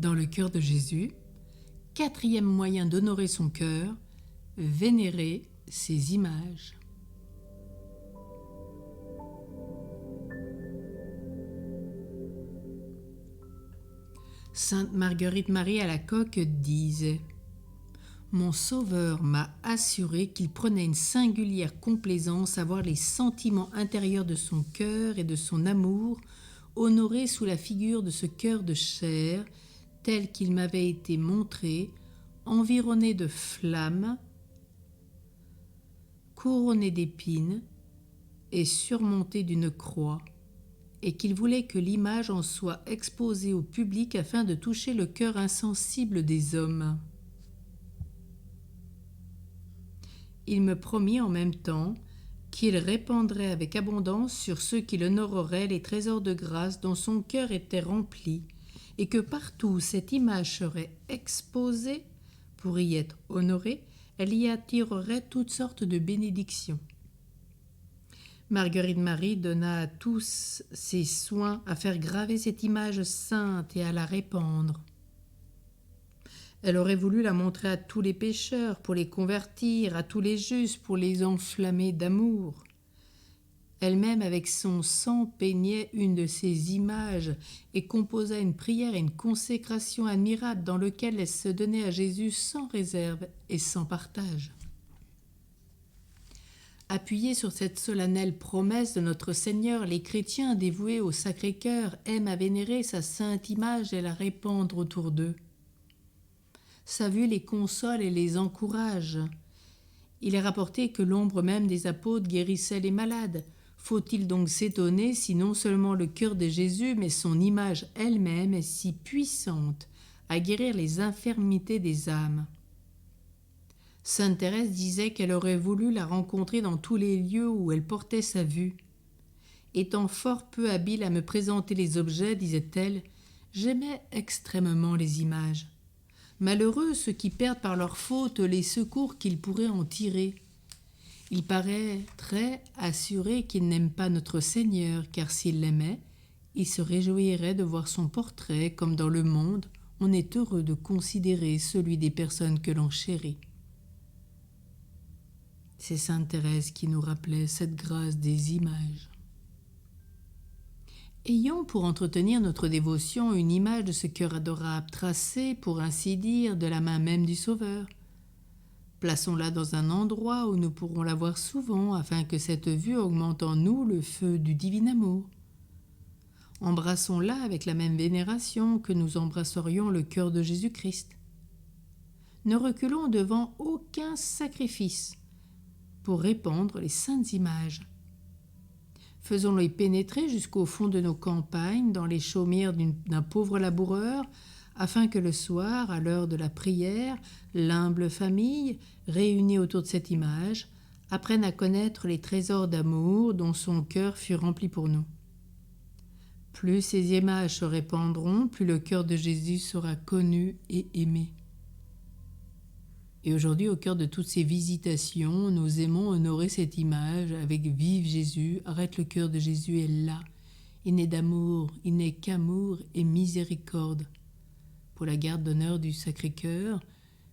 Dans le cœur de Jésus, quatrième moyen d'honorer son cœur, vénérer ses images. Sainte Marguerite Marie Alacoque disait « Mon Sauveur m'a assuré qu'il prenait une singulière complaisance à voir les sentiments intérieurs de son cœur et de son amour honorés sous la figure de ce cœur de chair, tel qu'il m'avait été montré, environné de flammes, couronné d'épines et surmonté d'une croix, et qu'il voulait que l'image en soit exposée au public afin de toucher le cœur insensible des hommes. Il me promit en même temps qu'il répandrait avec abondance sur ceux qui l'honoreraient les trésors de grâce dont son cœur était rempli, et que partout où cette image serait exposée, pour y être honorée, elle y attirerait toutes sortes de bénédictions. Marguerite Marie donna à tous ses soins à faire graver cette image sainte et à la répandre. Elle aurait voulu la montrer à tous les pécheurs pour les convertir, à tous les justes pour les enflammer d'amour. Elle-même, avec son sang, peignait une de ces images et composa une prière et une consécration admirable dans lequel elle se donnait à Jésus sans réserve et sans partage. Appuyés sur cette solennelle promesse de notre Seigneur, les chrétiens dévoués au Sacré-Cœur aiment à vénérer sa sainte image et la répandre autour d'eux. Sa vue les console et les encourage. Il est rapporté que l'ombre même des apôtres guérissait les malades. Faut-il donc s'étonner si non seulement le cœur de Jésus, mais son image elle-même est si puissante à guérir les infirmités des âmes? Sainte Thérèse disait qu'elle aurait voulu la rencontrer dans tous les lieux où elle portait sa vue. Étant fort peu habile à me présenter les objets, disait-elle, j'aimais extrêmement les images. Malheureux ceux qui perdent par leur faute les secours qu'ils pourraient en tirer. Il paraîtrait assuré qu'il n'aime pas notre Seigneur, car s'il l'aimait, il se réjouirait de voir son portrait, comme dans le monde, on est heureux de considérer celui des personnes que l'on chérit. C'est Sainte Thérèse qui nous rappelait cette grâce des images. Ayons pour entretenir notre dévotion une image de ce cœur adorable, tracée, pour ainsi dire, de la main même du Sauveur. Plaçons-la dans un endroit où nous pourrons la voir souvent, afin que cette vue augmente en nous le feu du divin amour. Embrassons-la avec la même vénération que nous embrasserions le cœur de Jésus-Christ. Ne reculons devant aucun sacrifice pour répandre les saintes images. Faisons-les pénétrer jusqu'au fond de nos campagnes, dans les chaumières d'un pauvre laboureur, afin que le soir, à l'heure de la prière, l'humble famille, réunie autour de cette image, apprenne à connaître les trésors d'amour dont son cœur fut rempli pour nous. Plus ces images se répandront, plus le cœur de Jésus sera connu et aimé. Et aujourd'hui, au cœur de toutes ces visitations, nous aimons honorer cette image avec « Vive Jésus, arrête le cœur de Jésus est là. Il n'est d'amour, il n'est qu'amour et miséricorde » pour la garde d'honneur du Sacré-Cœur,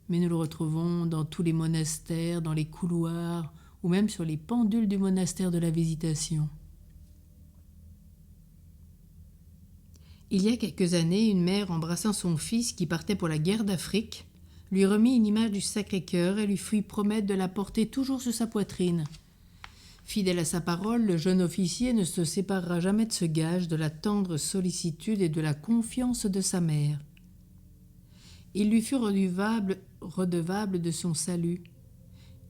mais nous le retrouvons dans tous les monastères, dans les couloirs ou même sur les pendules du monastère de la Visitation. Il y a quelques années, une mère embrassant son fils qui partait pour la guerre d'Afrique lui remit une image du Sacré-Cœur et lui fit promettre de la porter toujours sur sa poitrine. Fidèle à sa parole, le jeune officier ne se séparera jamais de ce gage de la tendre sollicitude et de la confiance de sa mère. Il lui fut redevable de son salut.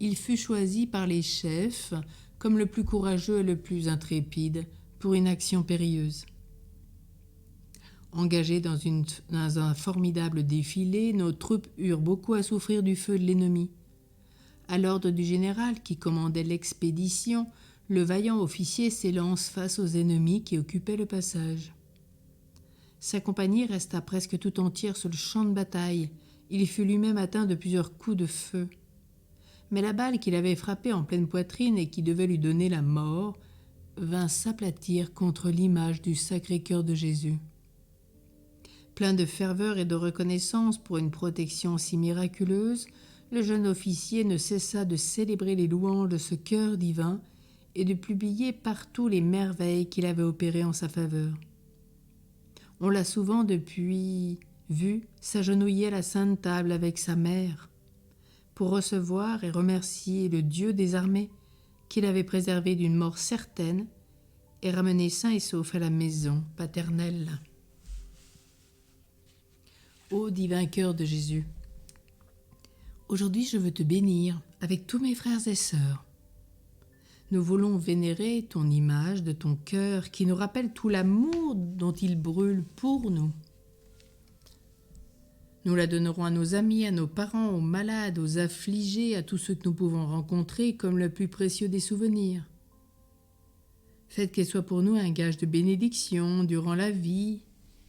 Il fut choisi par les chefs comme le plus courageux et le plus intrépide pour une action périlleuse. Engagés dans un formidable défilé, nos troupes eurent beaucoup à souffrir du feu de l'ennemi. À l'ordre du général qui commandait l'expédition, le vaillant officier s'élance face aux ennemis qui occupaient le passage. Sa compagnie resta presque tout entière sur le champ de bataille. Il fut lui-même atteint de plusieurs coups de feu. Mais la balle qu'il avait frappée en pleine poitrine et qui devait lui donner la mort vint s'aplatir contre l'image du Sacré-Cœur de Jésus. Plein de ferveur et de reconnaissance pour une protection si miraculeuse, le jeune officier ne cessa de célébrer les louanges de ce cœur divin et de publier partout les merveilles qu'il avait opérées en sa faveur. On l'a souvent depuis vu s'agenouiller à la Sainte Table avec sa mère pour recevoir et remercier le Dieu des armées qui l'avait préservé d'une mort certaine et ramené sain et sauf à la maison paternelle. Ô divin cœur de Jésus, aujourd'hui je veux te bénir avec tous mes frères et sœurs. Nous voulons vénérer ton image de ton cœur qui nous rappelle tout l'amour dont il brûle pour nous. Nous la donnerons à nos amis, à nos parents, aux malades, aux affligés, à tous ceux que nous pouvons rencontrer comme le plus précieux des souvenirs. Faites qu'elle soit pour nous un gage de bénédiction durant la vie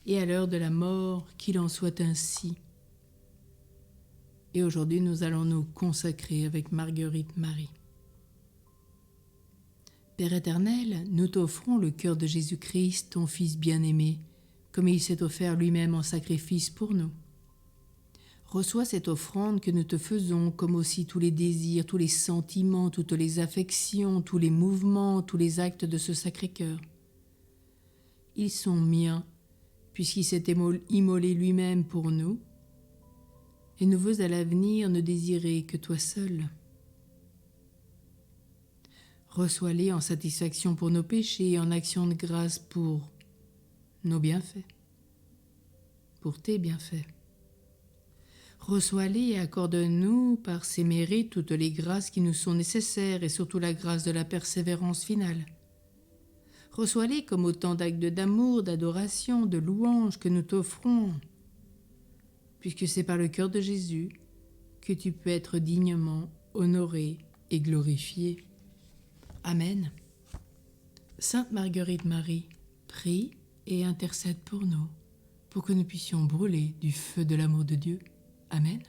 et à l'heure de la mort, qu'il en soit ainsi. Et aujourd'hui, nous allons nous consacrer avec Marguerite Marie. Père éternel, nous t'offrons le cœur de Jésus-Christ, ton Fils bien-aimé, comme il s'est offert lui-même en sacrifice pour nous. Reçois cette offrande que nous te faisons, comme aussi tous les désirs, tous les sentiments, toutes les affections, tous les mouvements, tous les actes de ce Sacré-Cœur. Ils sont miens, puisqu'il s'est immolé lui-même pour nous, et ne veut à l'avenir ne désirer que toi seul. Reçois-les en satisfaction pour nos péchés et en action de grâce pour nos bienfaits, pour tes bienfaits. Reçois-les et accorde-nous par ces mérites toutes les grâces qui nous sont nécessaires et surtout la grâce de la persévérance finale. Reçois-les comme autant d'actes d'amour, d'adoration, de louange que nous t'offrons, puisque c'est par le cœur de Jésus que tu peux être dignement honoré et glorifié. Amen. Sainte Marguerite Marie, prie et intercède pour nous, pour que nous puissions brûler du feu de l'amour de Dieu. Amen.